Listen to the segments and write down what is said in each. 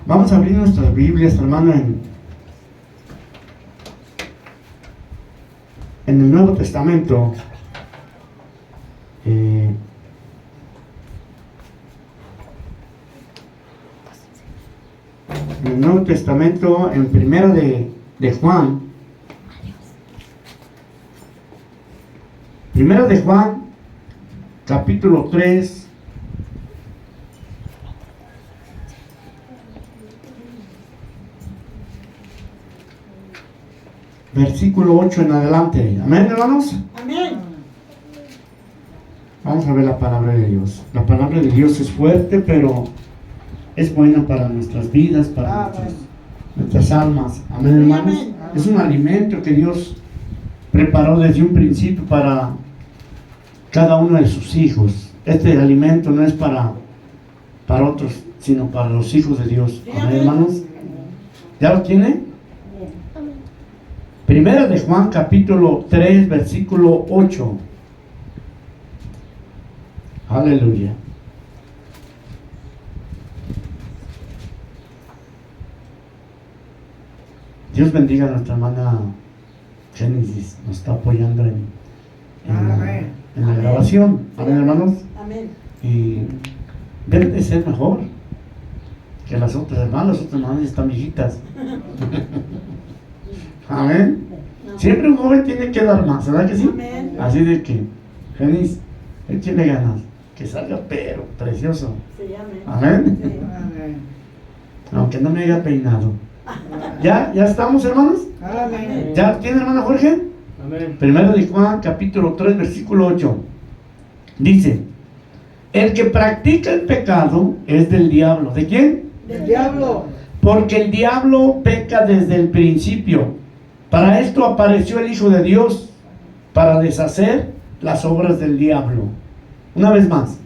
Vamos a abrir nuestras Biblias, hermano, en el Nuevo Testamento. En el Nuevo Testamento, en Primera de Juan. Primera de Juan, capítulo 3. Versículo 8 en adelante. Amén, hermanos. Amén. Vamos a ver la palabra de Dios. La palabra de Dios es fuerte, pero es buena para nuestras vidas, para nuestras almas. Amén, hermanos. Amén. Es un alimento que Dios preparó desde un principio para cada uno de sus hijos. Este alimento no es para otros, sino para los hijos de Dios. Amén, hermanos. ¿Ya lo tiene? Primera de Juan, capítulo 3, versículo 8. Aleluya. Dios bendiga a nuestra hermana Génesis, nos está apoyando en la grabación. Amén, hermanos. Amén. Y deben de ser mejor que las otras hermanas. Las otras hermanas están viejitas. Amén. Siempre un joven tiene que dar más, ¿verdad que sí? Amén. Así de que, Genis, él tiene ganas que salga, pero precioso. Sí, amén. Amén. Sí. Aunque no me haya peinado. ¿Ya estamos, hermanos? Amén. ¿Ya tiene, hermano Jorge? Amén. Primero de Juan, capítulo 3, versículo 8. Dice: el que practica el pecado es del diablo. ¿De quién? Del diablo. Porque el diablo peca desde el principio. Para esto apareció el Hijo de Dios, para deshacer las obras del diablo. Una vez más,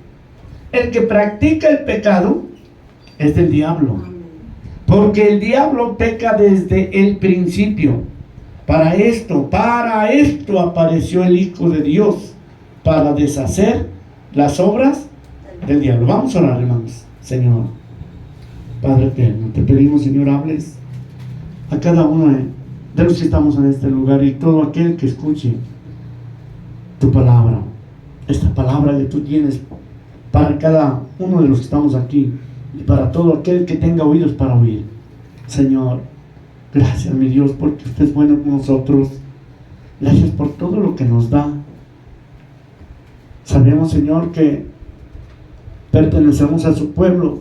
el que practica el pecado es del diablo. Porque el diablo peca desde el principio. Para esto apareció el Hijo de Dios, para deshacer las obras del diablo. Vamos a orar, hermanos. Señor, Padre eterno, te pedimos, Señor, hables a cada uno de los que estamos en este lugar y todo aquel que escuche tu palabra, esta palabra que tú tienes para cada uno de los que estamos aquí y para todo aquel que tenga oídos para oír. Señor, gracias, mi Dios, porque usted es bueno con nosotros. Gracias por todo lo que nos da. Sabemos, Señor, que pertenecemos a su pueblo,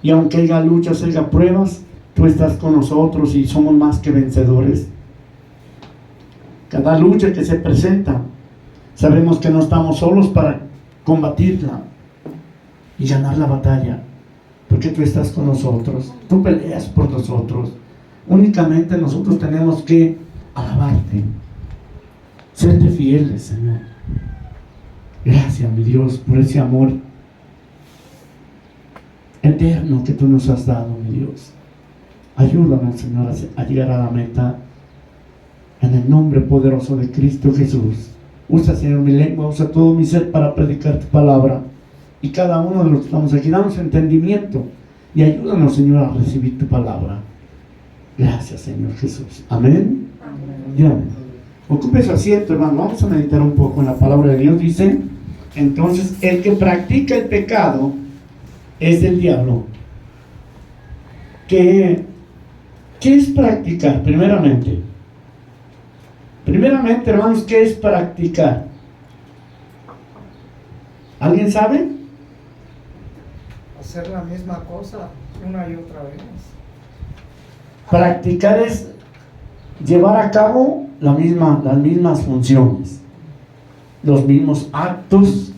y aunque haya luchas, haya pruebas, tú estás con nosotros y somos más que vencedores. Cada lucha que se presenta, sabemos que no estamos solos para combatirla y ganar la batalla, porque tú estás con nosotros, tú peleas por nosotros. Únicamente nosotros tenemos que alabarte, serte fieles, Señor. Gracias, mi Dios, por ese amor eterno que tú nos has dado, mi Dios. Ayúdanos, Señor, a llegar a la meta, en el nombre poderoso de Cristo Jesús. Usa, Señor, mi lengua, usa todo mi ser para predicar tu palabra. Y cada uno de los que estamos aquí, danos entendimiento y ayúdanos, Señor, a recibir tu palabra. Gracias, Señor Jesús. Amén. Ya. Ocupe su asiento, hermano. Vamos a meditar un poco en la palabra de Dios. Dice: entonces, el que practica el pecado es del diablo. ¿Qué es practicar? Primeramente, hermanos, ¿qué es practicar? ¿Alguien sabe? Hacer la misma cosa una y otra vez. Practicar es llevar a cabo las mismas funciones, los mismos actos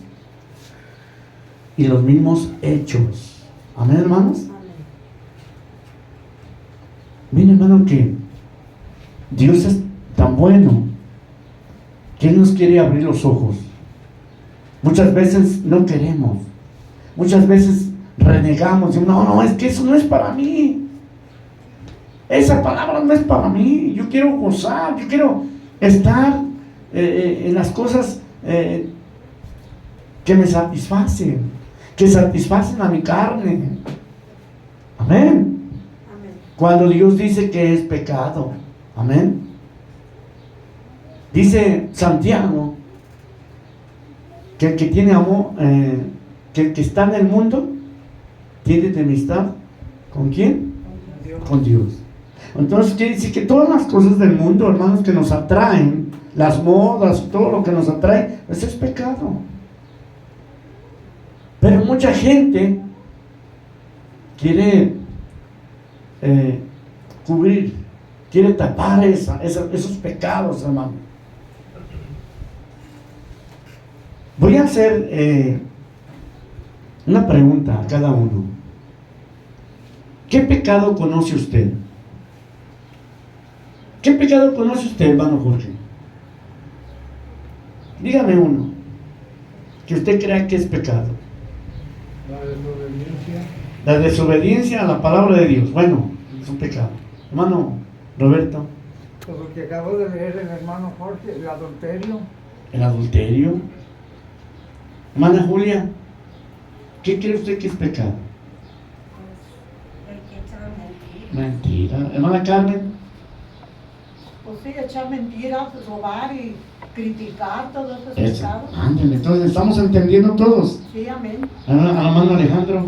y los mismos hechos. Amén, hermanos. Miren, hermano, que Dios es tan bueno que Él nos quiere abrir los ojos. Muchas veces no queremos, muchas veces renegamos, no, es que eso no es para mí, esa palabra no es para mí, yo quiero gozar, yo quiero estar en las cosas que me satisfacen, que satisfacen a mi carne. cuando Dios dice que es pecado. Amén. Dice Santiago que el que tiene amor, que el que está en el mundo tiene enemistad. ¿Con quién? Dios. Con Dios. Entonces quiere decir que todas las cosas del mundo, hermanos, que nos atraen, las modas, todo lo que nos atrae, eso es pecado. Pero mucha gente quiere cubrir, quiere tapar esos pecados, hermano. Voy a hacer una pregunta a cada uno. ¿Qué pecado conoce usted? ¿Qué pecado conoce usted, hermano Jorge? Dígame uno que usted crea que es pecado. La desobediencia. La desobediencia a la palabra de Dios. Bueno, es un pecado. Hermano Roberto, Pues lo que acabo de leer el hermano Jorge, el adulterio. el adulterio. Hermana Julia, ¿qué cree usted que es pecado? El que echar mentira. Mentira. Hermana Carmen, Pues sí, echar mentiras, robar y criticar, todo eso es eso. pecado. Ándale, entonces estamos entendiendo todos. Sí, amén. Hermano Alejandro.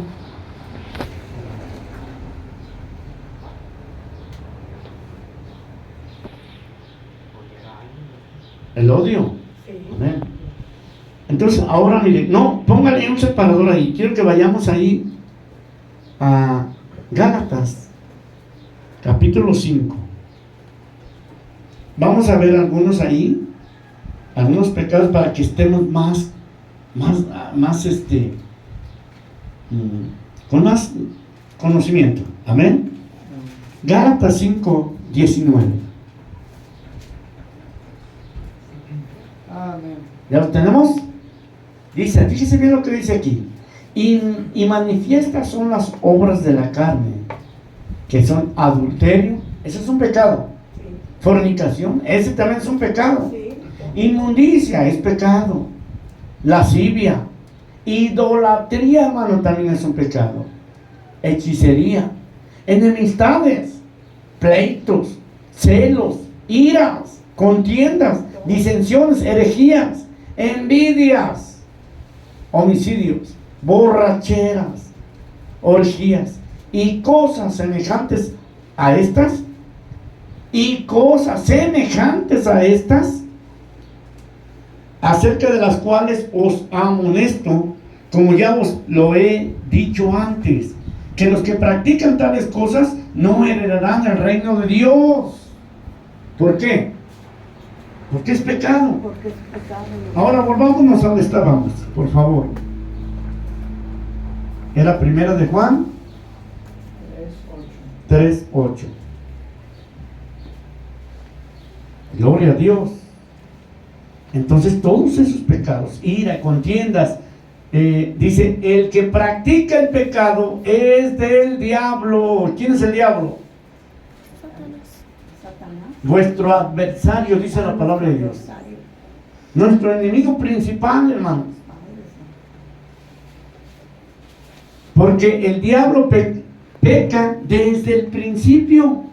El odio. Sí. Amén. Entonces, ahora mire, no, póngale un separador ahí. Quiero que vayamos ahí a Gálatas, capítulo 5. Vamos a ver algunos ahí, algunos pecados para que estemos con más conocimiento. Amén. Gálatas 5, 19. Amén. ¿Ya lo tenemos? Dice, fíjese bien lo que dice aquí. Y manifiestas son las obras de la carne, que son adulterio, ese es un pecado. Sí. Fornicación, ese también es un pecado. Sí. Inmundicia es pecado. Lascivia, idolatría, hermano, también es un pecado. Hechicería, enemistades, pleitos, celos, iras, contiendas, disensiones, herejías, envidias, homicidios, borracheras, orgías y cosas semejantes a estas, acerca de las cuales os amonesto, como ya os lo he dicho antes, que los que practican tales cosas no heredarán el reino de Dios. ¿Por qué? Porque es pecado. Porque es pecado. Ahora volvámonos a donde estábamos, por favor. Era primera de Juan 3:8. 3:8. Gloria a Dios. Entonces todos esos pecados, ira, contiendas, dice, el que practica el pecado es del diablo. ¿Quién es el diablo? Satanás. Vuestro adversario, dice la palabra de Dios. Nuestro enemigo principal, hermanos. Porque el diablo peca desde el principio.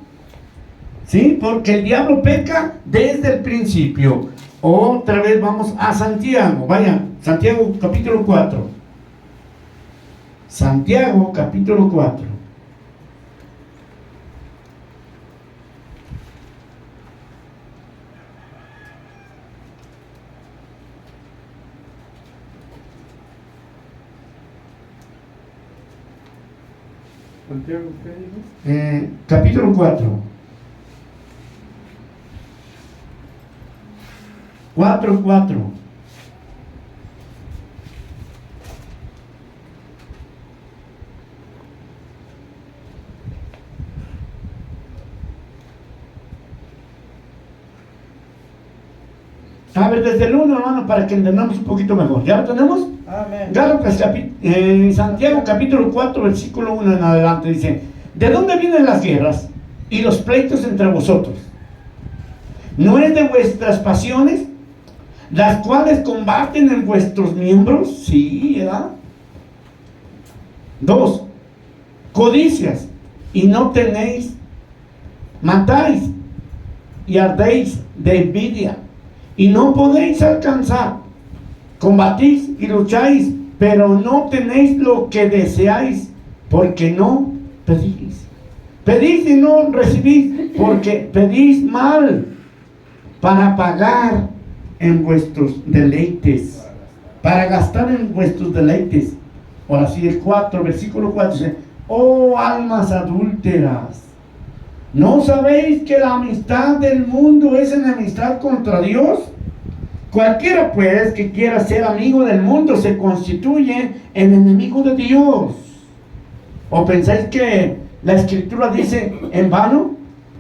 ¿Sí? Porque el diablo peca desde el principio. Otra vez vamos a Santiago. Vaya, Santiago capítulo 4. Santiago capítulo 4. Santiago, ¿qué dijo? Capítulo 4. 4:4. A ver, desde el 1, hermano, para que entendamos un poquito mejor. ¿Ya lo tenemos? Amén. Gálatas, Santiago capítulo 4, versículo 1 en adelante, dice: ¿de dónde vienen las guerras y los pleitos entre vosotros? ¿No es de vuestras pasiones, las cuales combaten en vuestros miembros? Sí, ¿verdad? 2. Codicias, y no tenéis matáis y ardéis de envidia y no podéis alcanzar. Combatís y lucháis, pero no tenéis lo que deseáis, porque no pedís. Pedís y no recibís, porque pedís mal, para pagar en vuestros deleites, para gastar en vuestros deleites. Ahora sí, el 4, versículo 4 dice: oh almas adúlteras, ¿no sabéis que la amistad del mundo es enemistad contra Dios? Cualquiera pues que quiera ser amigo del mundo se constituye en enemigo de Dios. ¿O pensáis que la Escritura dice en vano?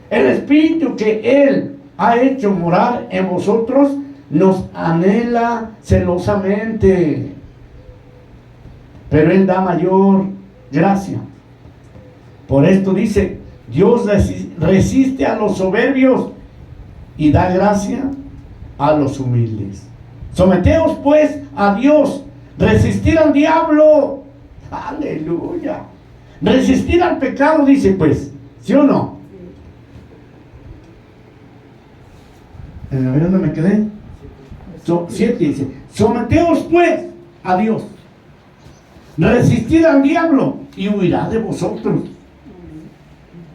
El Espíritu que Él ha hecho morar en vosotros nos anhela celosamente, pero Él da mayor gracia. Por esto dice: Dios resiste a los soberbios y da gracia a los humildes. Someteos pues a Dios, resistir al diablo. Aleluya. Resistir al pecado, dice, pues, ¿sí o no? A ver dónde me quedé. 7 dice: someteos pues a Dios, resistir al diablo y huirá de vosotros.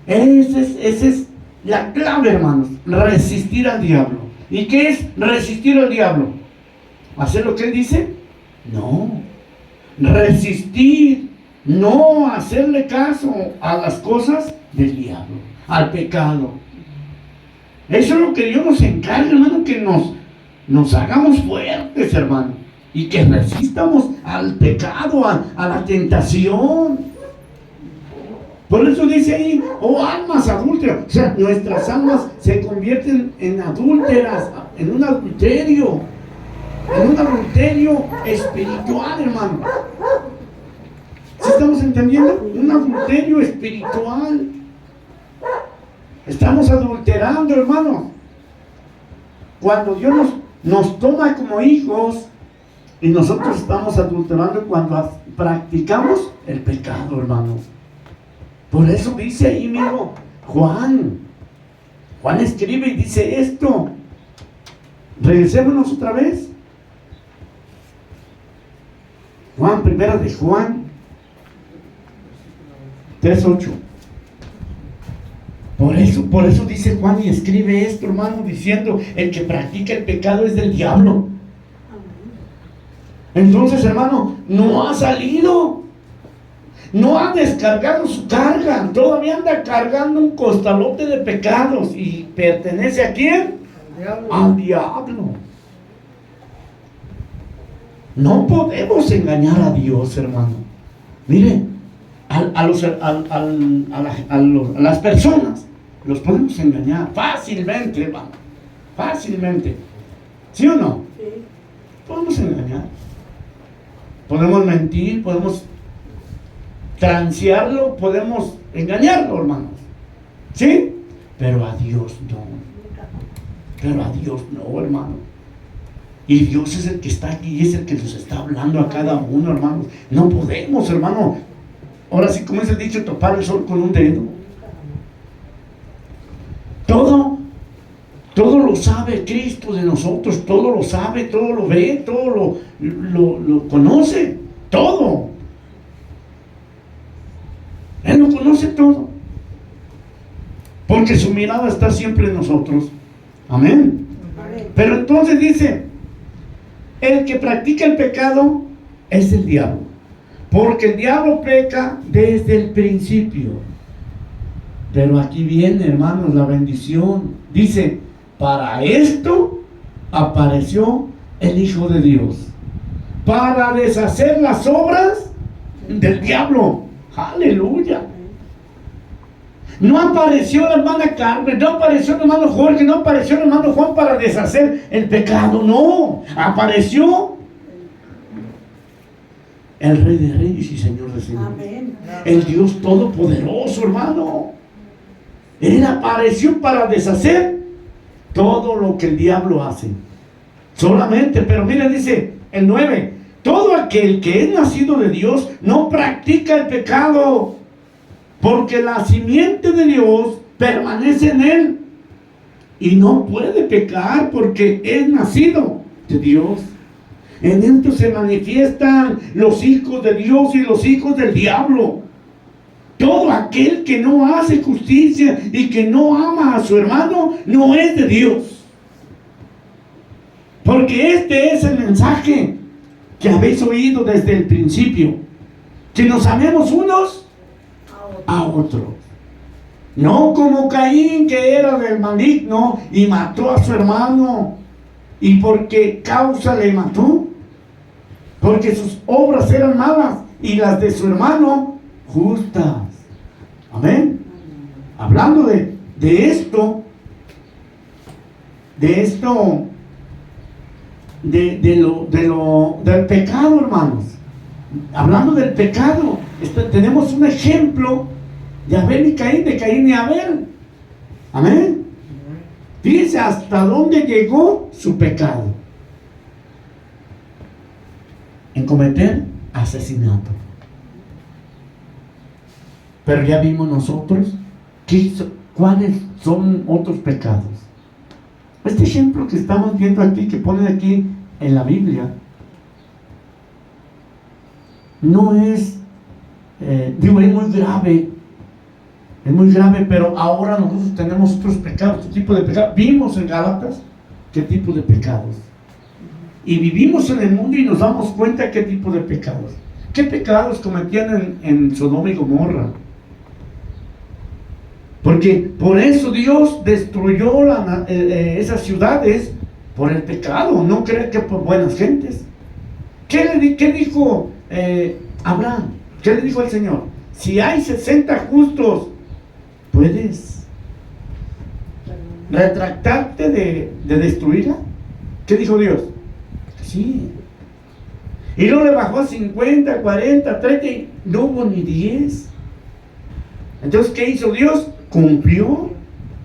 Esa es la clave, hermanos. Resistir al diablo. ¿Y qué es resistir al diablo? ¿Hacer lo que él dice? No. Resistir, no hacerle caso a las cosas del diablo, al pecado. Eso es lo que Dios nos encarga, hermano, que nos hagamos fuertes, hermano, y que resistamos al pecado, a la tentación. Por eso dice ahí: oh almas adúlteras. O sea, nuestras almas se convierten en adúlteras, en un adulterio espiritual, hermano. ¿Sí estamos entendiendo? Un adulterio espiritual. Estamos adulterando, hermano. Cuando Dios nos toma como hijos, y nosotros estamos adulterando cuando practicamos el pecado, hermano. Por eso dice ahí mismo Juan escribe y dice esto. Regresémonos otra vez. Primera de Juan 3:8. Por eso dice Juan y escribe esto, hermano, diciendo: el que practica el pecado es del diablo. Entonces, hermano, no ha salido, no ha descargado su carga, todavía anda cargando un costalote de pecados. ¿Y pertenece a quién? Al diablo. No podemos engañar a Dios, hermano. Mire, a las personas los podemos engañar fácilmente, hermano. Fácilmente. ¿Sí o no? Sí. Podemos engañar. Podemos mentir, podemos transearlo, podemos engañarlo, hermanos. ¿Sí? Pero a Dios no, hermano. Y Dios es el que está aquí, es el que nos está hablando a cada uno, hermanos. No podemos, hermano. Ahora sí, como es el dicho, topar el sol con un dedo. Todo lo sabe Cristo de nosotros, todo lo sabe, todo lo ve, todo lo conoce, todo. Él lo conoce todo. Porque su mirada está siempre en nosotros. Amén. Pero entonces dice: el que practica el pecado es el diablo, porque el diablo peca desde el principio. Pero aquí viene, hermanos, la bendición. Dice: para esto apareció el Hijo de Dios, para deshacer las obras del diablo. Aleluya. No apareció la hermana Carmen, no apareció el hermano Jorge, no apareció el hermano Juan para deshacer el pecado. No, apareció el Rey de Reyes y Señor de Señores. Amén. El Dios Todopoderoso, hermano. Él apareció para deshacer todo lo que el diablo hace. Solamente, pero mira, dice el 9: todo aquel que es nacido de Dios no practica el pecado, porque la simiente de Dios permanece en Él y no puede pecar porque es nacido de Dios. En esto se manifiestan los hijos de Dios y los hijos del diablo. Todo aquel que no hace justicia y que no ama a su hermano no es de Dios. Porque este es el mensaje que habéis oído desde el principio, que nos amemos unos a otros. No como Caín, que era del maligno y mató a su hermano. ¿Y por qué causa le mató? Porque sus obras eran malas y las de su hermano justas. Amén. Hablando del pecado, hermanos. Hablando del pecado, tenemos un ejemplo de Abel y Caín, de Caín y Abel. Amén. Fíjense hasta dónde llegó su pecado: en cometer asesinato. Pero ya vimos nosotros cuáles son otros pecados. Este ejemplo que estamos viendo aquí, que ponen aquí en la Biblia, no es, es muy grave. Es muy grave, pero ahora nosotros tenemos otros pecados, otro tipo de pecados. Vimos en Gálatas qué tipo de pecados. Y vivimos en el mundo y nos damos cuenta qué tipo de pecados. ¿Qué pecados cometían en Sodoma y Gomorra? Porque por eso Dios destruyó esas ciudades por el pecado. No cree que por buenas gentes. ¿Qué dijo Abraham? ¿Qué le dijo al Señor? Si hay 60 justos, ¿puedes retractarte de destruirla? ¿Qué dijo Dios? Sí. Y luego le bajó a 50, 40, 30 y no hubo ni 10. Entonces, ¿qué hizo Dios? Cumplió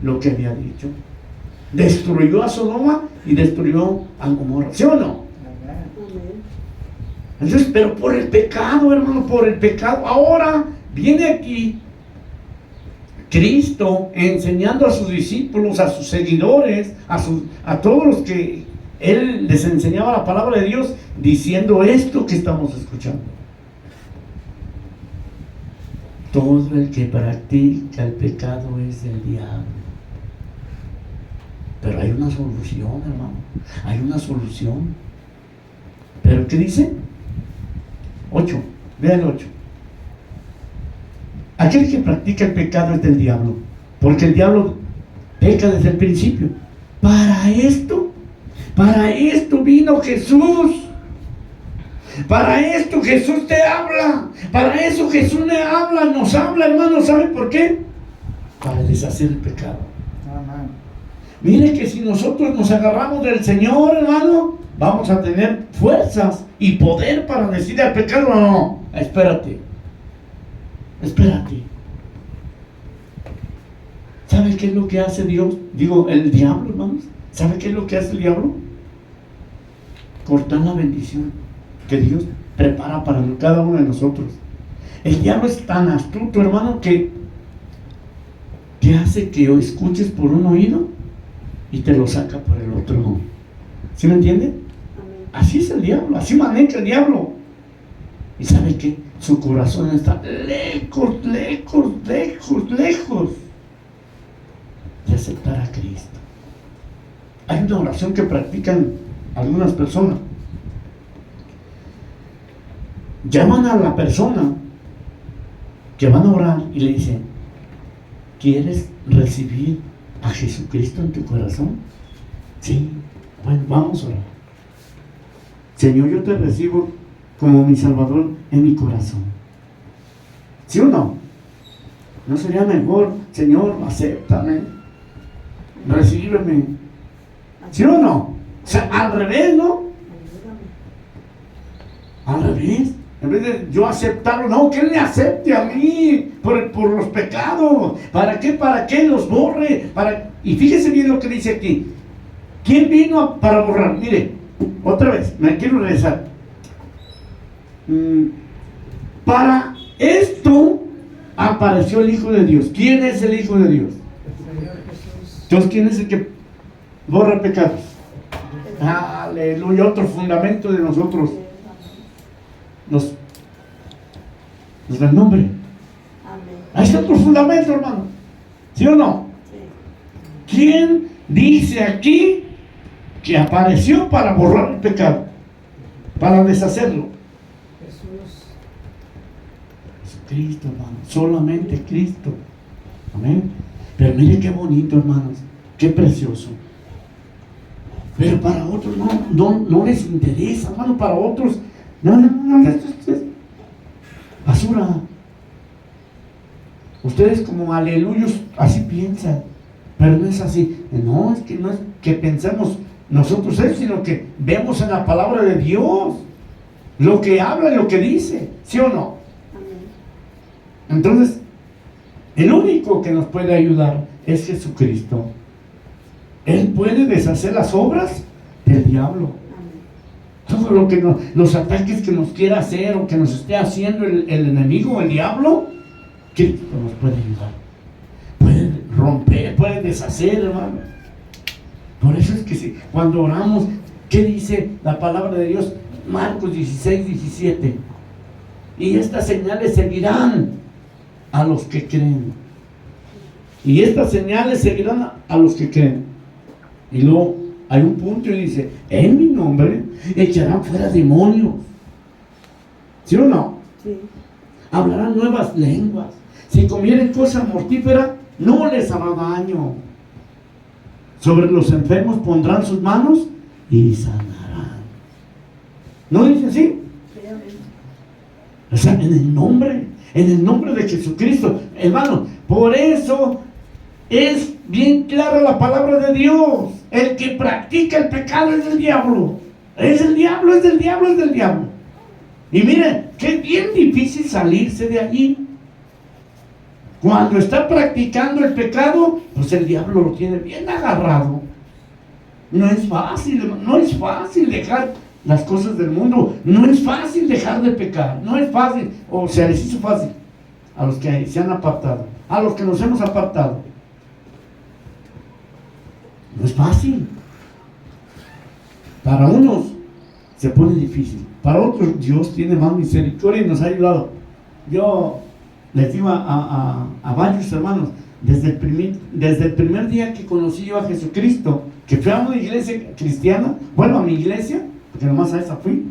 lo que había dicho. Destruyó a Sodoma y destruyó a Gomorra. ¿Sí o no? Entonces, pero por el pecado, hermano, por el pecado. Ahora viene aquí Cristo enseñando a sus discípulos, a sus seguidores, a todos los que Él les enseñaba la palabra de Dios, diciendo esto que estamos escuchando. Todo el que practica el pecado es del diablo. Pero hay una solución, hermano. Hay una solución. ¿Pero qué dice? 8. Vean el 8. Aquel que practica el pecado es del diablo, porque el diablo peca desde el principio. Para esto vino Jesús. Para esto Jesús te habla. Para eso Jesús nos habla, hermano. ¿Sabe por qué? Para deshacer el pecado. Amén. Mire que si nosotros nos agarramos del Señor, hermano, vamos a tener fuerzas y poder para decir al pecado: no, espérate. ¿Sabe qué es lo que hace Dios? Digo, el diablo, hermanos. ¿Sabe qué es lo que hace el diablo? Cortar la bendición que Dios prepara para cada uno de nosotros. El diablo es tan astuto, hermano, que hace que escuches por un oído y te lo saca por el otro. ¿Sí me entiende? Amén. Así es el diablo, así maneja el diablo. ¿Y sabe qué? Su corazón está lejos de aceptar a Cristo. Hay una oración que practican algunas personas. Llaman a la persona que van a orar y le dicen: ¿quieres recibir a Jesucristo en tu corazón? Sí. Bueno, vamos a orar. Señor, yo te recibo como mi Salvador en mi corazón. ¿Sí o no? ¿No sería mejor: Señor, acéptame, recíbeme? ¿Sí o no? O sea, al revés, ¿no? Al revés. En vez de yo aceptarlo, no, que Él me acepte a mí por los pecados. ¿Para qué? ¿Para qué los borre? Y fíjese bien lo que dice aquí. ¿Quién vino para borrar? Mire, otra vez, me quiero regresar. Para esto apareció el Hijo de Dios. ¿Quién es el Hijo de Dios? Entonces, ¿quién es el que borra pecados? Aleluya, otro fundamento de nosotros. Nos da el nombre. Amén. Ahí está otro fundamento, hermano. ¿Sí o no? Sí. ¿Quién dice aquí que apareció para borrar el pecado? Para deshacerlo. Jesús. Cristo, hermano. Solamente Cristo. Amén. Pero mire qué bonito, hermanos. Qué precioso. Pero para otros no les interesa, hermano. Para otros, no, esto es basura. Ustedes como aleluyos así piensan, pero no es así. No, es que no es que pensemos nosotros eso, sino que vemos en la palabra de Dios lo que habla y lo que dice, ¿sí o no? Amén. Entonces, el único que nos puede ayudar es Jesucristo. Él puede deshacer las obras del diablo. Amén. Todo lo que los ataques que nos quiera hacer o que nos esté haciendo el enemigo, el diablo, Cristo nos puede ayudar. Puede romper, puede deshacer, hermano. Por eso es que cuando oramos, ¿qué dice la palabra de Dios? Marcos 16, 17. Y estas señales seguirán a los que creen. Y estas señales seguirán a los que creen. Y luego hay un punto y dice, en mi nombre echarán fuera demonios. ¿Sí o no? Sí. Hablarán nuevas lenguas. Si comieren cosa mortífera, no les hará daño. Sobre los enfermos pondrán sus manos y sanarán. ¿No dice así? Sí, amén. O sea, en el nombre de Jesucristo, hermano. Por eso es bien clara la palabra de Dios. El que practica el pecado es del diablo. Es del diablo, es del diablo, es del diablo. Y miren, que es bien difícil salirse de allí. Cuando está practicando el pecado, pues el diablo lo tiene bien agarrado. No es fácil, no es fácil dejar las cosas del mundo. No es fácil dejar de pecar. No es fácil, o sea, les hizo fácil a los que se han apartado, a los que nos hemos apartado. No es fácil. Para unos se pone difícil. Para otros Dios tiene más misericordia y nos ha ayudado. Yo les digo a varios hermanos, desde el primer día que conocí yo a Jesucristo, que fui a una iglesia cristiana, bueno, a mi iglesia, porque nomás a esa fui,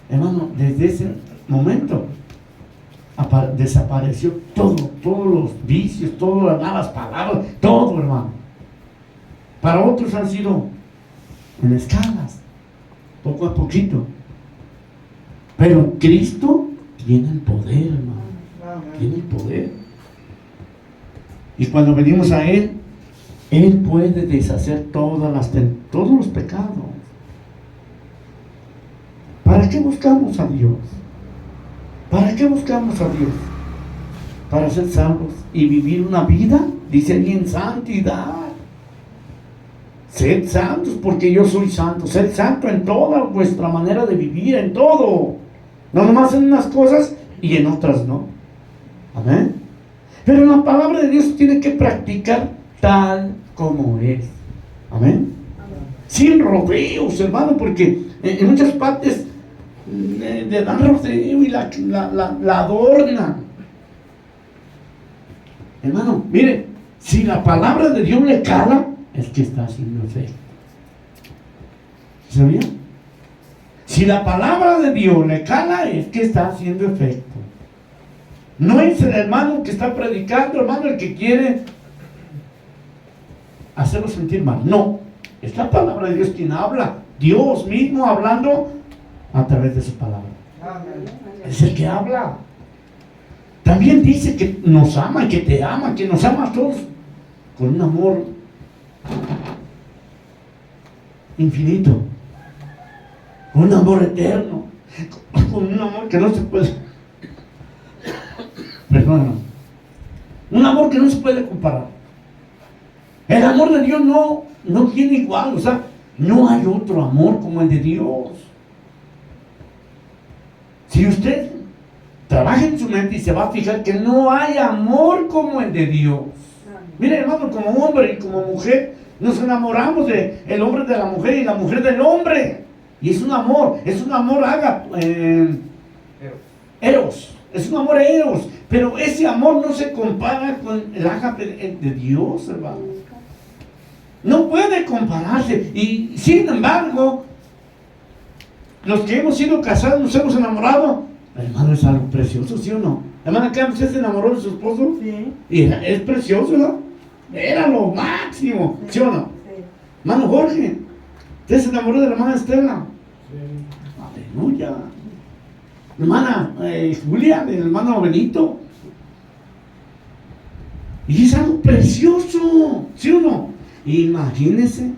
hermano, desde ese momento desapareció todos los vicios, todas las malas palabras, todo, hermano. Para otros han sido en escalas, poco a poquito. Pero Cristo tiene el poder, hermano. Tiene el poder. Y cuando venimos a Él, Él puede deshacer todos los pecados. ¿Para qué buscamos a Dios? ¿Para qué buscamos a Dios? Para ser salvos y vivir una vida, dice ahí, en santidad. Sed santos porque yo soy santo. Sed santo en toda vuestra manera de vivir, en todo. No nomás en unas cosas y en otras no. Amén. Pero la palabra de Dios tiene que practicar tal como es. Amén. Sin rodeos, hermano, porque en muchas partes le dan rodeo y la adornan. Hermano, mire, si la palabra de Dios le cala, es que está haciendo efecto. ¿Sabía? Si la palabra de Dios le cala, es que está haciendo efecto. No es el hermano que está predicando, hermano, el que quiere hacerlo sentir mal. No, es la palabra de Dios quien habla. Dios mismo hablando a través de su palabra. Es el que habla. También dice que nos ama, que te ama, que nos ama a todos con un amor infinito, con un amor eterno, con un amor que no se puede, perdón, un amor que no se puede comparar. El amor de Dios no tiene igual, o sea, no hay otro amor como el de Dios. Si usted trabaja en su mente y se va a fijar que no hay amor como el de Dios. Mire, hermano, como hombre y como mujer, nos enamoramos de el hombre de la mujer y la mujer del hombre. Y es un amor eros, es un amor eros. Pero ese amor no se compara con el ágape de Dios, hermano. No puede compararse. Y sin embargo, los que hemos sido casados, nos hemos enamorado. Hermano, es algo precioso, ¿sí o no? Hermana, ¿qué usted se enamoró de su esposo? Sí. Y es precioso, ¿no? Era lo máximo, ¿sí o no? Sí. Hermano Jorge, ¿usted se enamoró de la hermana Estela? Sí. Aleluya. Hermana Julia, del hermano Benito. Y es algo precioso, ¿sí o no? Imagínese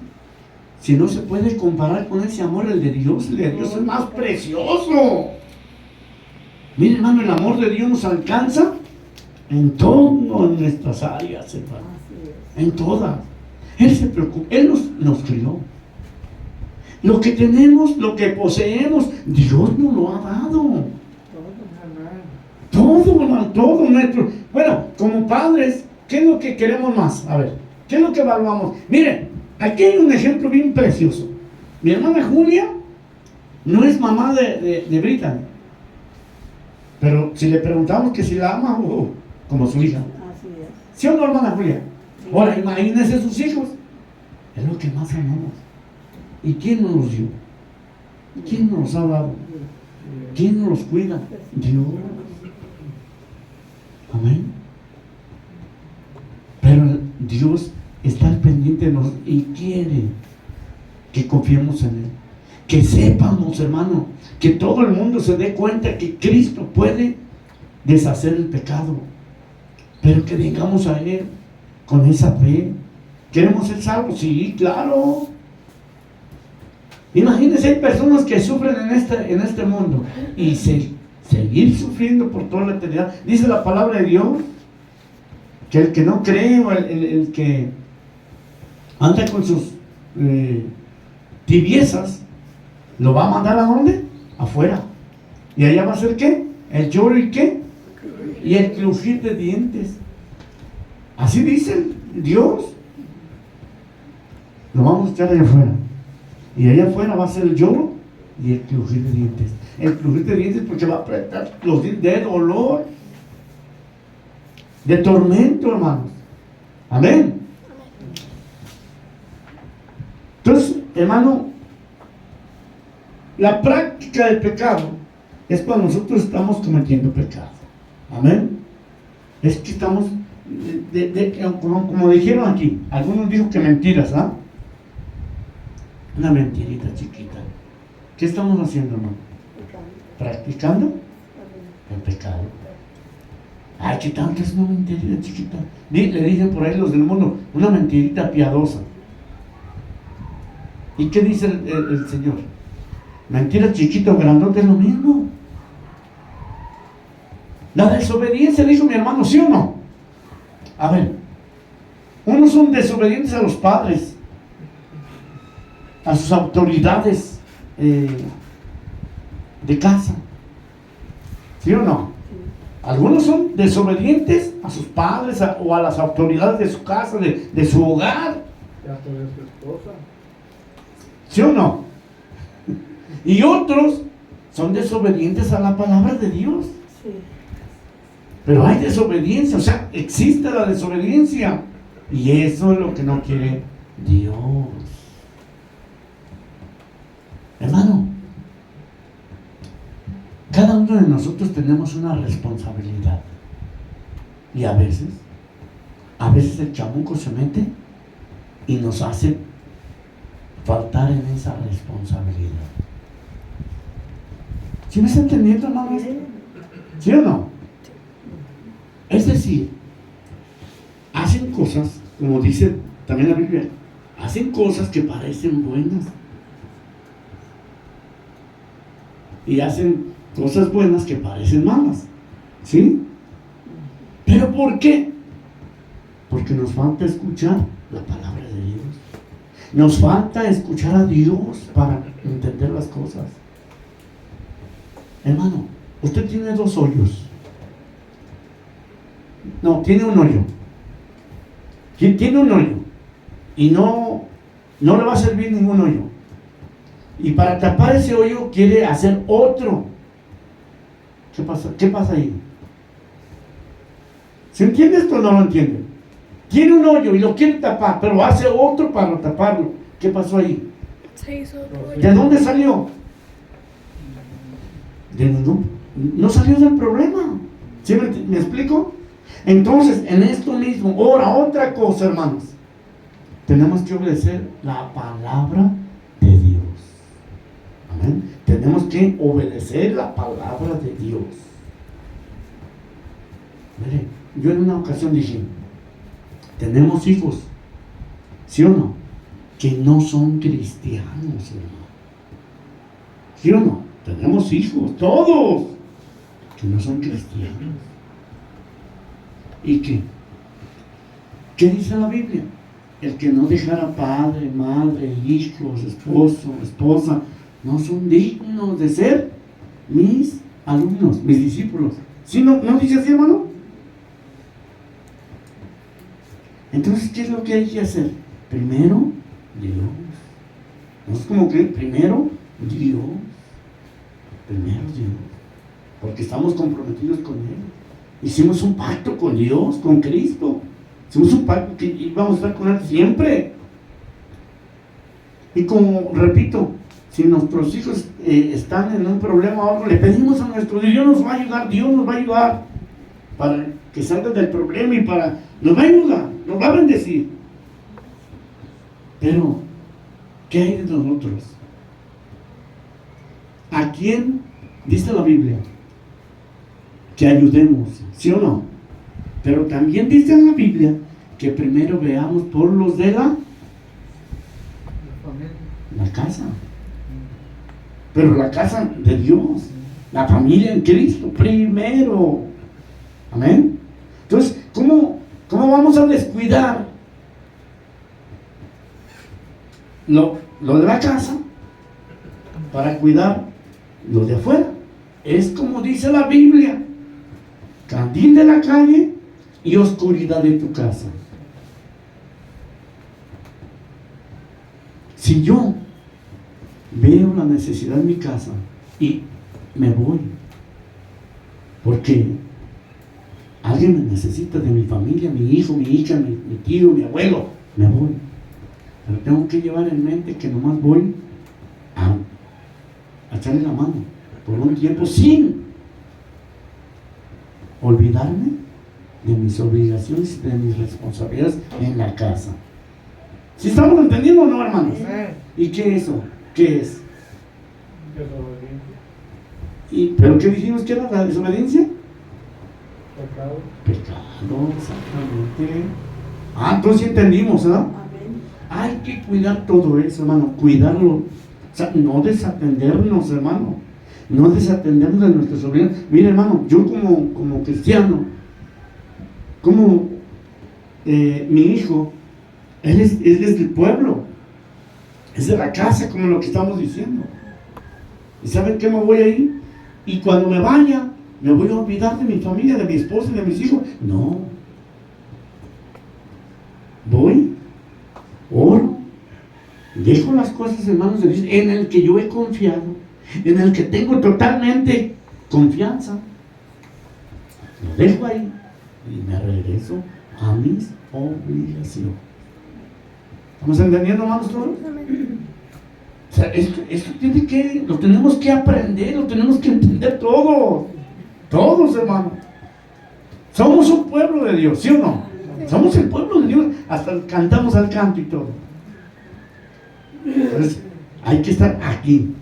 si no se puede comparar con ese amor, el de Dios. El de Dios es más precioso. Mire, hermano, el amor de Dios nos alcanza en todas nuestras áreas, hermano. Así es. En todas. Él se preocupa, Él nos crió. Lo que tenemos, lo que poseemos, Dios nos lo ha dado. Todo, hermano, todo nuestro. Bueno, como padres, ¿qué es lo que queremos más? A ver, ¿qué es lo que evaluamos? Miren, aquí hay un ejemplo bien precioso. Mi hermana Julia no es mamá de Brittany. Pero si le preguntamos que si la ama, como su hija. Así es. ¿Sí o no, hermana Julia? Sí. Ahora, imagínense sus hijos. Es lo que más amamos. ¿Y quién nos los dio? ¿Quién nos los ha dado? ¿Quién nos los cuida? Dios. Amén. Pero Dios está al pendiente de nosotros y quiere que confiemos en Él. Que sepamos, hermano, que todo el mundo se dé cuenta que Cristo puede deshacer el pecado. Pero que vengamos a Él con esa fe. ¿Queremos ser salvos? Sí, claro. Imagínense, hay personas que sufren en este mundo y seguir sufriendo por toda la eternidad. Dice la palabra de Dios que el que no cree o el que anda con sus tibiezas, lo va a mandar ¿a dónde? Afuera. ¿Y allá va a ser qué? El lloro y qué? Y el crujir de dientes. Así dice Dios. Lo vamos a echar allá afuera. Y allá afuera va a ser el lloro y el crujir de dientes. El crujir de dientes porque va a apretar los dientes de dolor, de tormento, hermanos. Amén. Entonces, hermano, la práctica del pecado es cuando nosotros estamos cometiendo pecado. Amén. Es que estamos, como dijeron aquí, algunos dijo que mentiras, ¿ah? Una mentirita chiquita. ¿Qué estamos haciendo, hermano? Practicando el pecado. Ay, ¿qué tanto es una mentirita chiquita? Le dicen por ahí los del mundo, una mentirita piadosa. ¿Y qué dice el Señor? Mentira chiquita o grandota es lo mismo. La desobediencia, dijo mi hermano, ¿sí o no? A ver, unos son desobedientes a los padres, a sus autoridades de casa, ¿sí o no? Algunos son desobedientes a sus padres o a las autoridades de su casa, de su hogar, Ya tú eres tu esposa. ¿sí o no? Y otros son desobedientes a la palabra de Dios. Sí. Pero hay desobediencia, o sea, existe la desobediencia. Y eso es lo que no quiere Dios. Hermano, cada uno de nosotros tenemos una responsabilidad. Y a veces el chamuco se mete y nos hace faltar en esa responsabilidad. ¿Sí me está entendiendo, hermano? ¿Sí o no? Es decir, hacen cosas, como dice también la Biblia, hacen cosas que parecen buenas. Y hacen cosas buenas que parecen malas. ¿Sí? ¿Pero por qué? Porque nos falta escuchar la palabra de Dios. Nos falta escuchar a Dios para entender las cosas. Hermano, usted tiene 2 hoyos. No, tiene un hoyo. ¿Quién tiene un hoyo? Y no le va a servir ningún hoyo. Y para tapar ese hoyo quiere hacer otro. ¿Qué pasa? ¿Qué pasa ahí? ¿Se entiende esto o no lo entiende? Tiene un hoyo y lo quiere tapar, pero hace otro para taparlo. ¿Qué pasó ahí? Se hizo otro hoyo. ¿De dónde salió? De ningún. No salió del problema. ¿Sí me explico? Entonces, en esto mismo, ahora otra cosa, hermanos. Tenemos que obedecer la palabra de Dios. Amén. Tenemos que obedecer la palabra de Dios. Mire, yo en una ocasión dije, tenemos hijos, ¿sí o no? Que no son cristianos, hermano. ¿Sí o no? Tenemos hijos, todos, que no son cristianos. ¿Y qué? ¿Qué dice la Biblia? El que no dejara padre, madre, hijos, esposo, esposa, no son dignos de ser mis alumnos, mis discípulos. ¿Sí no dice así, hermano? Entonces, ¿qué es lo que hay que hacer? Primero, Dios. No es como que primero, Dios. Primero, Dios. Porque estamos comprometidos con Él. Hicimos un pacto con Dios, con Cristo. Hicimos un pacto que íbamos a estar con Él siempre. Y como repito, si nuestros hijos están en un problema o algo, le pedimos a nuestro Dios nos va a ayudar, Dios nos va a ayudar para que salgan del problema y nos va a ayudar, nos va a bendecir. Pero, ¿qué hay de nosotros? ¿A quién dice la Biblia? Que ayudemos, ¿sí o no? Pero también dice en la Biblia que primero veamos por los de la casa. Pero la casa de Dios, la familia en Cristo, primero. Amén. Entonces, ¿cómo vamos a descuidar lo de la casa para cuidar lo de afuera? Es como dice la Biblia: candil de la calle y oscuridad de tu casa. Si yo veo la necesidad en mi casa y me voy porque alguien me necesita de mi familia, mi hijo, mi hija, mi tío, mi abuelo, me voy. Pero tengo que llevar en mente que nomás voy a echarle la mano por un tiempo sin olvidarme de mis obligaciones y de mis responsabilidades en la casa. ¿Sí estamos entendiendo o no, hermanos? ¿Y qué es eso? ¿Qué es? ¿Pero qué dijimos que era la desobediencia? Pecado, exactamente. Entonces sí entendimos, ¿verdad? Hay que cuidar todo eso, hermano, cuidarlo. O sea, no desatendernos, hermano. No desatendernos de nuestros sobrinos. Mire, hermano, yo como cristiano, como mi hijo, él es del pueblo, es de la casa, como lo que estamos diciendo. ¿Y saben qué? Me voy a ir, y cuando me vaya, me voy a olvidar de mi familia, de mi esposa y de mis hijos. No. Voy, oro, dejo las cosas en manos de Dios, en el que yo he confiado, en el que tengo totalmente confianza. Lo dejo ahí y me regreso a mis obligaciones. ¿Estamos entendiendo, hermanos, todos? O sea, esto lo tenemos que aprender, lo tenemos que entender todos. Todos, hermanos. Somos un pueblo de Dios, ¿sí o no? Somos el pueblo de Dios. Hasta cantamos al canto y todo. Entonces, hay que estar aquí.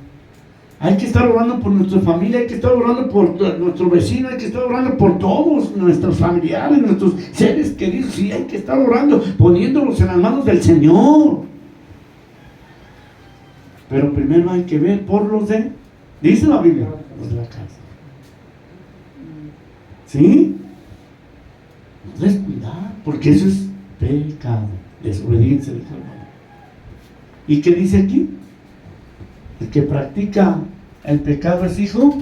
Hay que estar orando por nuestra familia, hay que estar orando por nuestro vecino, hay que estar orando por todos nuestros familiares, nuestros seres queridos. Sí, hay que estar orando, poniéndolos en las manos del Señor. Pero primero hay que ver por los de, dice la Biblia, los de la casa. ¿Sí? No descuidar, porque eso es pecado, desobediencia, dijo el hermano. ¿Y qué dice aquí? El que practica el pecado es hijo,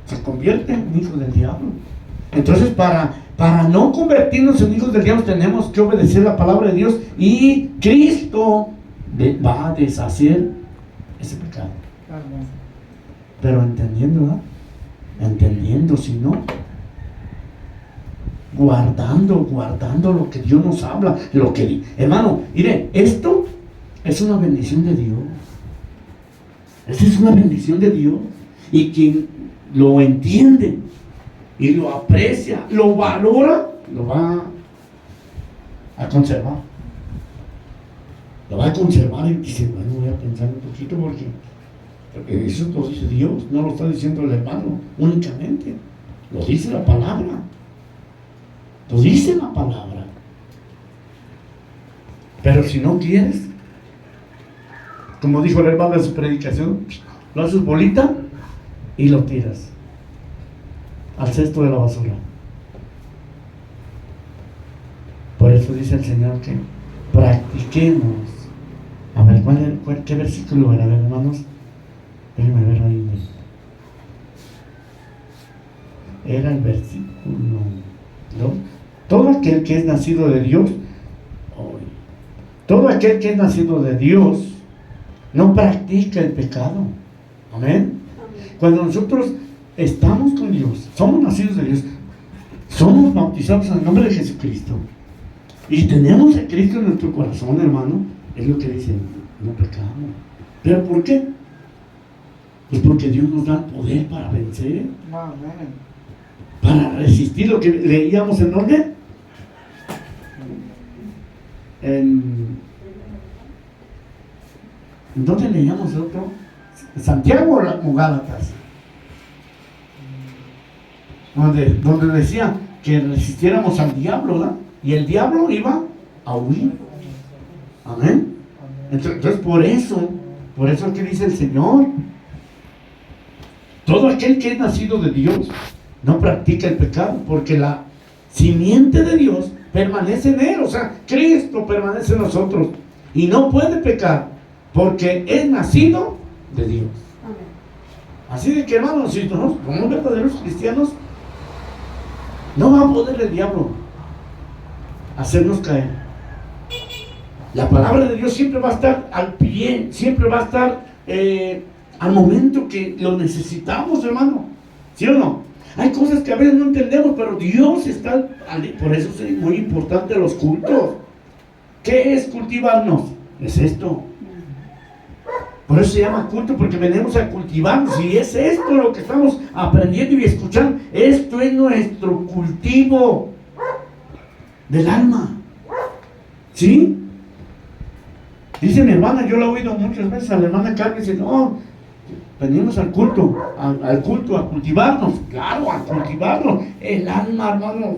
se convierte en hijo del diablo. Entonces, para Para no convertirnos en hijos del diablo tenemos que obedecer la palabra de Dios y Cristo va a deshacer ese pecado. Amén. Pero entendiendo, ¿verdad? Entendiendo, si no, guardando lo que Dios nos habla, hermano, mire, esto es una bendición de Dios. Esta es una bendición de Dios. Y quien lo entiende y lo aprecia, lo valora, lo va a conservar. Lo va a conservar y dice, bueno, voy a pensar un poquito porque eso lo dice Dios, no lo está diciendo el hermano únicamente. Lo dice la palabra. Lo dice la palabra. Pero si no quieres, como dijo el hermano en su predicación, lo haces bolita y lo tiras al cesto de la basura. Por eso dice el Señor que practiquemos. A ver, ¿qué versículo era, hermanos? Déjenme ver ahí. Era el versículo, ¿no? Todo aquel que es nacido de Dios, todo aquel que es nacido de Dios no practica el pecado. Amén. Cuando nosotros estamos con Dios, somos nacidos de Dios, somos bautizados en el nombre de Jesucristo y tenemos a Cristo en nuestro corazón, hermano, es lo que dice, no pecamos. ¿Pero por qué? Pues porque Dios nos da poder para vencer, Amén. para resistir lo que leíamos en dónde. ¿En dónde leíamos otro? ¿Santiago o Gálatas? Donde decía que resistiéramos al diablo, ¿verdad? Y el diablo iba a huir. Amén. Entonces por eso es que dice el Señor, todo aquel que es nacido de Dios no practica el pecado, porque la simiente de Dios permanece en él, o sea, Cristo permanece en nosotros y no puede pecar porque es nacido de Dios. Así de que, hermanos, si nosotros como verdaderos cristianos, no va a poder el diablo hacernos caer. La palabra de Dios siempre va a estar al pie, siempre va a estar al momento que lo necesitamos, hermano. ¿Sí o no? Hay cosas que a veces no entendemos, pero Dios está. Por eso es muy importante los cultos. ¿Qué es cultivarnos? Es esto. Por eso se llama culto, porque venimos a cultivarnos. Y es esto lo que estamos aprendiendo y escuchando. Esto es nuestro cultivo del alma. ¿Sí? Dice mi hermana, yo la he oído muchas veces a la hermana Carmen, dice, no, venimos al culto, a cultivarnos. Claro, a cultivarnos el alma, hermanos.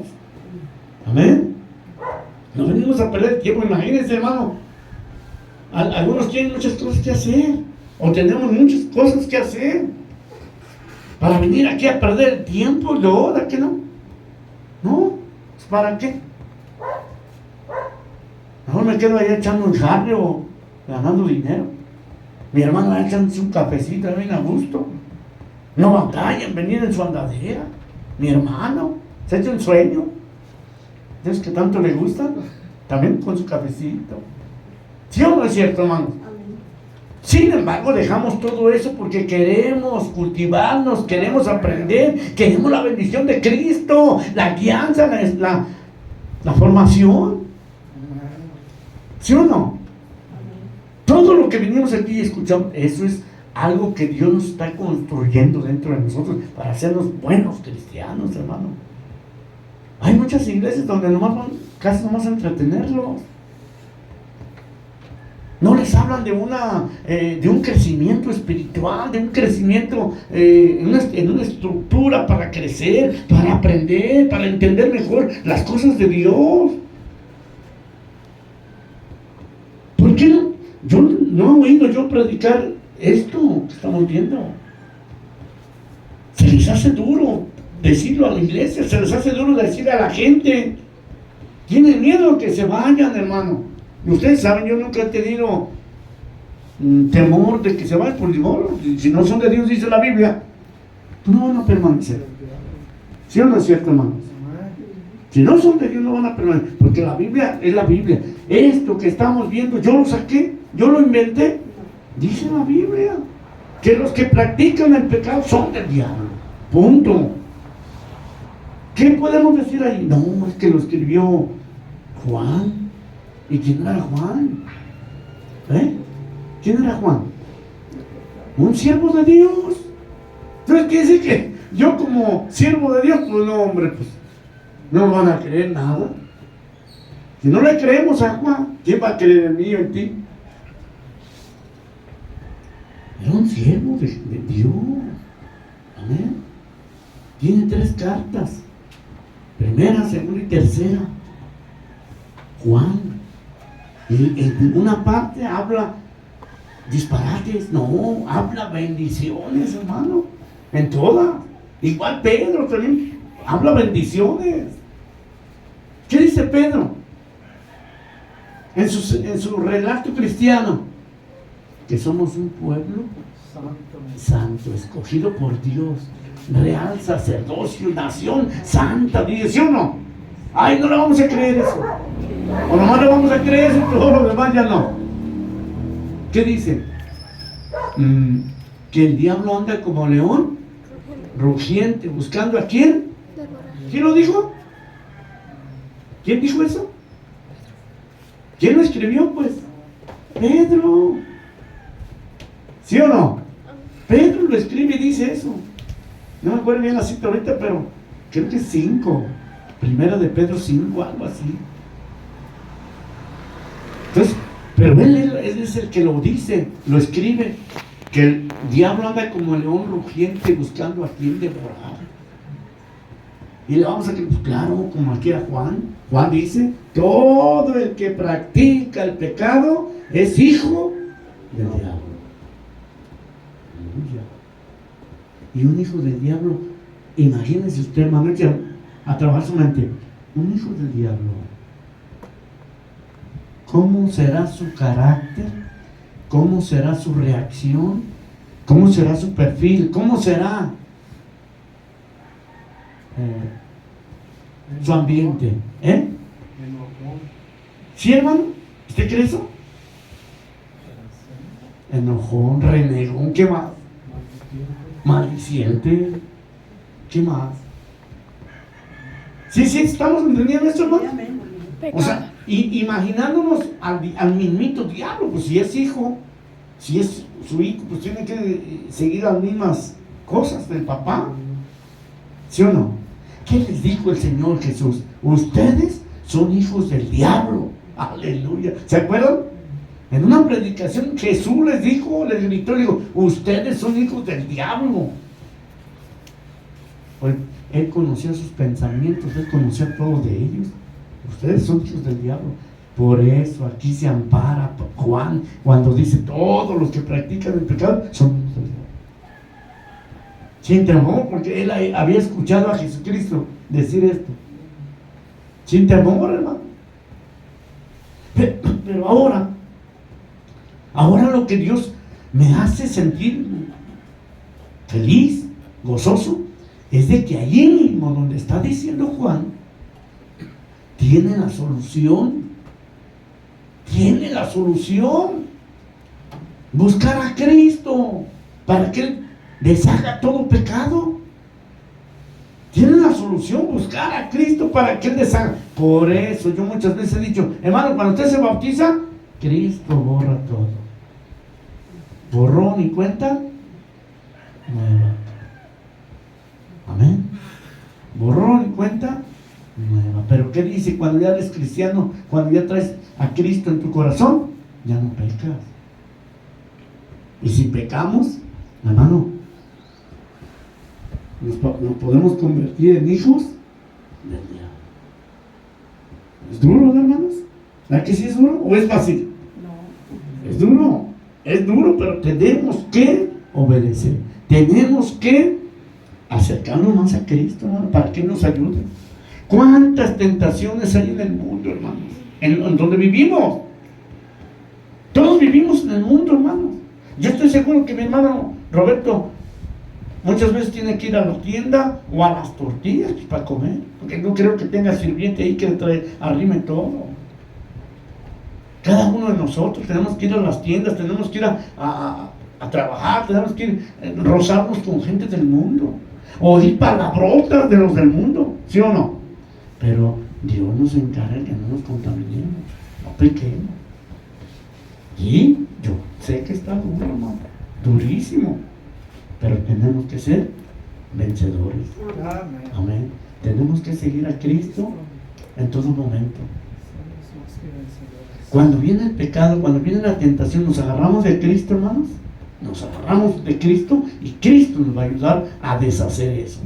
Amén. No venimos a perder tiempo, imagínense, hermano. Algunos tienen muchas cosas que hacer, o tenemos muchas cosas que hacer, para venir aquí a perder el tiempo, no, ¿verdad que no? No, ¿para qué? Mejor me quedo ahí echando un jarre o ganando dinero. Mi hermano va echándose un cafecito bien a gusto. No batalla en venir en su andadera. Mi hermano se echa un sueño. ¿Es que tanto le gusta? También con su cafecito. ¿Sí o no es cierto, hermano? Sin embargo, dejamos todo eso porque queremos cultivarnos, queremos aprender, queremos la bendición de Cristo, la guianza, la formación. ¿Sí o no? Todo lo que venimos aquí y escuchamos, eso es algo que Dios nos está construyendo dentro de nosotros para hacernos buenos cristianos, hermano. Hay muchas iglesias donde casi nomás entretenerlos. No les hablan de un crecimiento espiritual, de un crecimiento en una estructura para crecer, para aprender, para entender mejor las cosas de Dios. ¿Por qué no? Yo no he oído yo predicar esto que estamos viendo. Se les hace duro decirlo a la iglesia, se les hace duro decirle a la gente. Tienen miedo que se vayan, hermano. Y ustedes saben, yo nunca he tenido temor de que se vayan por divor. Si no son de Dios, dice la Biblia, no van a permanecer. ¿Sí o no es cierto, hermanos? Si no son de Dios, no van a permanecer. Porque la Biblia es la Biblia. Esto que estamos viendo, yo lo saqué, yo lo inventé. Dice la Biblia que los que practican el pecado son del diablo. Punto. ¿Qué podemos decir ahí? No, es que lo escribió Juan. ¿Y quién era Juan? ¿Quién era Juan? Un siervo de Dios. Entonces, ¿qué dice que yo como siervo de Dios? Pues no, hombre, pues no van a creer nada. Si no le creemos a Juan, ¿quién va a creer en mí o en ti? Era un siervo de Dios. Amén. Tiene 3 cartas. Primera, segunda y tercera. Juan. Y en una parte habla disparates, no, habla bendiciones, hermano. En todas. Igual Pedro también habla bendiciones. ¿Qué dice Pedro? En su relato cristiano, que somos un pueblo santo, escogido por Dios, real sacerdocio, nación santa, dice, ¿sí o no? Ay, no le vamos a creer eso. O nomás le vamos a creer eso, todo lo demás ya no. ¿Qué dice? Que el diablo anda como león rugiente, buscando a quién. ¿Quién lo dijo? ¿Quién dijo eso? ¿Quién lo escribió? Pues Pedro. ¿Sí o no? Pedro lo escribe y dice eso. No me acuerdo bien la cita ahorita, pero creo que es 5. Primera de Pedro 5, algo así. Entonces, pero él es el que lo dice, lo escribe, que el diablo anda como león rugiente buscando a quien devorar. Y le vamos a decir, pues claro, como aquí a Juan. Juan dice, todo el que practica el pecado es hijo del diablo. Y un hijo del diablo, imagínense usted, hermano, a trabajar su mente, un hijo del diablo, ¿cómo será su carácter? ¿Cómo será su reacción? ¿Cómo será su perfil? ¿Cómo será su ambiente? ¿Sí, hermano? ¿Usted cree eso? Enojón, renegón, ¿qué más? Maldiciente, ¿qué más? Sí, estamos entendiendo esto, hermano. O sea, imaginándonos al mismito diablo, pues si es hijo, si es su hijo, pues tiene que seguir las mismas cosas del papá. ¿Sí o no? ¿Qué les dijo el Señor Jesús? Ustedes son hijos del diablo. Aleluya. ¿Se acuerdan? En una predicación Jesús les dijo, les gritó, les dijo, ustedes son hijos del diablo. Pues Él conocía sus pensamientos, Él conocía todo de ellos. Ustedes son hijos del diablo. Por eso aquí se ampara Juan cuando dice, todos los que practican el pecado son hijos del diablo. Sin temor, porque él había escuchado a Jesucristo decir esto. Sin temor, hermano. Pero ahora lo que Dios me hace sentir feliz, gozoso, es de que allí mismo donde está diciendo Juan, tiene la solución. Tiene la solución. Buscar a Cristo para que Él deshaga todo pecado. Tiene la solución, buscar a Cristo para que Él deshaga. Por eso yo muchas veces he dicho, hermano, cuando usted se bautiza, Cristo borra todo. Borrón y cuenta nueva. Amén. Borrón y cuenta nueva. Pero ¿qué dice? Cuando ya eres cristiano, cuando ya traes a Cristo en tu corazón, ya no pecas. Y si pecamos, hermano, nos podemos convertir en hijos del diablo. ¿Es duro, hermanos? ¿Verdad que sí es duro? ¿O es fácil? No. Es duro, pero tenemos que obedecer. Tenemos que acercarnos más a Cristo, hermano, para que nos ayude. ¿Cuántas tentaciones hay en el mundo, hermanos? En donde vivimos. Todos vivimos en el mundo, hermanos. Yo estoy seguro que mi hermano Roberto Muchas veces tiene que ir a la tienda o a las tortillas para comer, porque no creo que tenga sirviente ahí que le arrime todo. Cada uno de nosotros tenemos que ir a las tiendas, tenemos que ir a trabajar, tenemos que ir rozarnos con gente del mundo, oír palabrotas de los del mundo, ¿sí o no? Pero Dios nos encarga que no nos contaminemos, no pequemos. Y yo sé que está duro, hermano, durísimo, pero tenemos que ser vencedores. Amén. Amén. Tenemos que seguir a Cristo en todo momento. Cuando viene el pecado, cuando viene la tentación, nos agarramos de Cristo, hermanos. Nos agarramos de Cristo y Cristo nos va a ayudar a deshacer eso.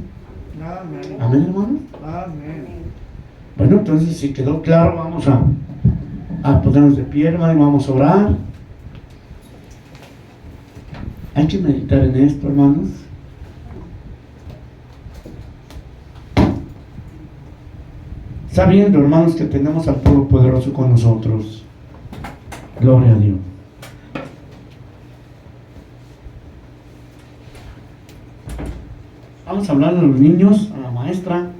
Amén. Amén, hermanos. Amén. Bueno, entonces si quedó claro, vamos a ponernos de pie, hermano, y vamos a orar. Hay que meditar en esto, hermanos. Sabiendo, hermanos, que tenemos al Todopoderoso con nosotros. Gloria a Dios. Vamos a hablar a los niños, a la maestra.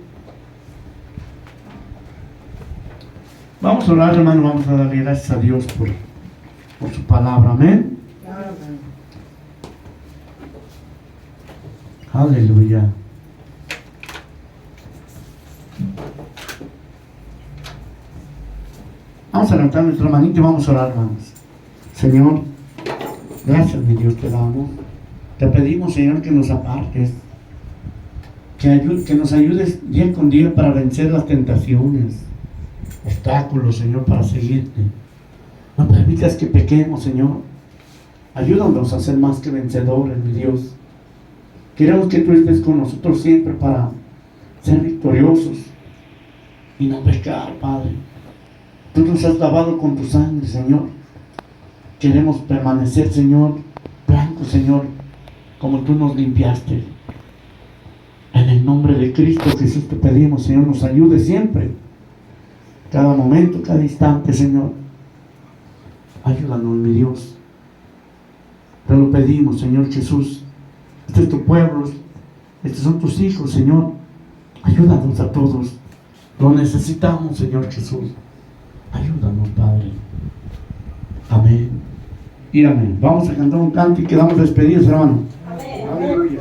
Vamos a orar, hermano, vamos a darle gracias a Dios por su palabra. Amén. Amén. Aleluya. Vamos a levantar nuestra manita y vamos a orar, hermanos. Señor, gracias, mi Dios, te damos. Te pedimos, Señor, que nos apartes, que nos ayudes día con día para vencer las tentaciones, obstáculos, Señor, para seguirte. No permitas que pequemos, Señor. Ayúdanos a ser más que vencedores, mi Dios. Queremos que tú estés con nosotros siempre para ser victoriosos y no pecar, Padre. Tú nos has lavado con tu sangre, Señor. Queremos permanecer, Señor, blancos, Señor, como tú nos limpiaste. En el nombre de Cristo Jesús te pedimos, Señor, nos ayude siempre, cada momento, cada instante, Señor. Ayúdanos, mi Dios. Te lo pedimos, Señor Jesús. Este es tu pueblo, estos son tus hijos, Señor. Ayúdanos a todos. Lo necesitamos, Señor Jesús. Ayúdanos, Padre. Amén. Y amén. Vamos a cantar un canto y quedamos despedidos, hermano. Amén. Aleluya.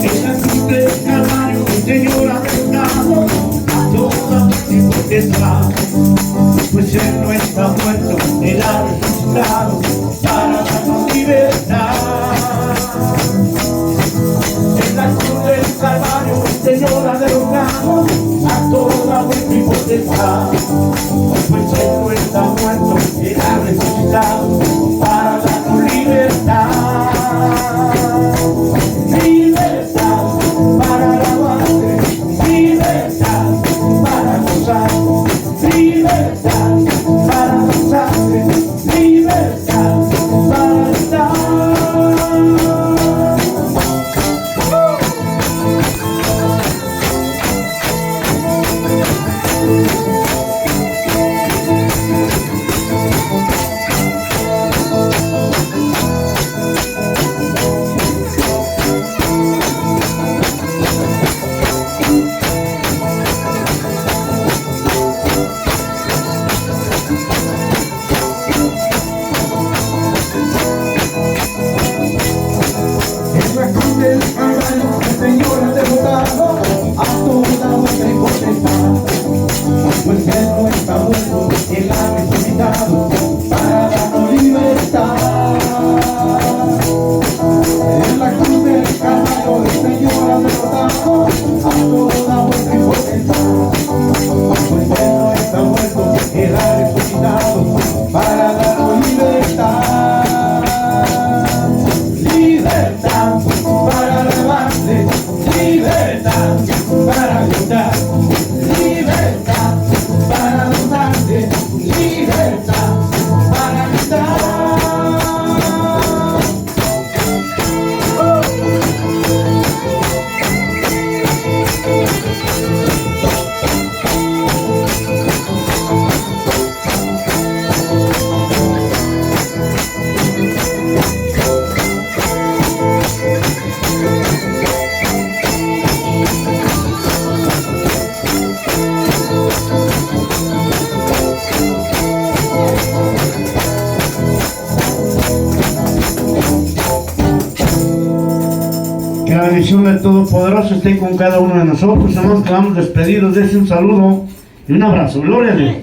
En la cruz del Calvario, Señor, ha restado a toda mi potestad. Pues Él no está muerto, Él ha resucitado para darnos libertad. En la cruz del Calvario, Señor, ha derrotado a toda mi potestad. Pues Él no está muerto, Él ha resucitado para darnos libertad. Libertad para alabarte, libertad para gozar, libertad para gozarte, libertad para estar. En la cruz del Calvario, el Señor ha derrotado a toda vuestra potestad. Pues Él no está muerto, Él ha resucitado para darnos libertad. En la cruz del Calvario, el Señor ha derrotado a toda vuestra potestad. Pues Él no está muerto, Él ha resucitado para darnos libertad. Libertad para alabarte, libertad para gozar, libertad para gozarte, libertad para gritar. Que la bendición del Todopoderoso esté con cada uno de nosotros. Hermanos, que vamos despedidos. Dense un saludo y un abrazo. Gloria a Dios.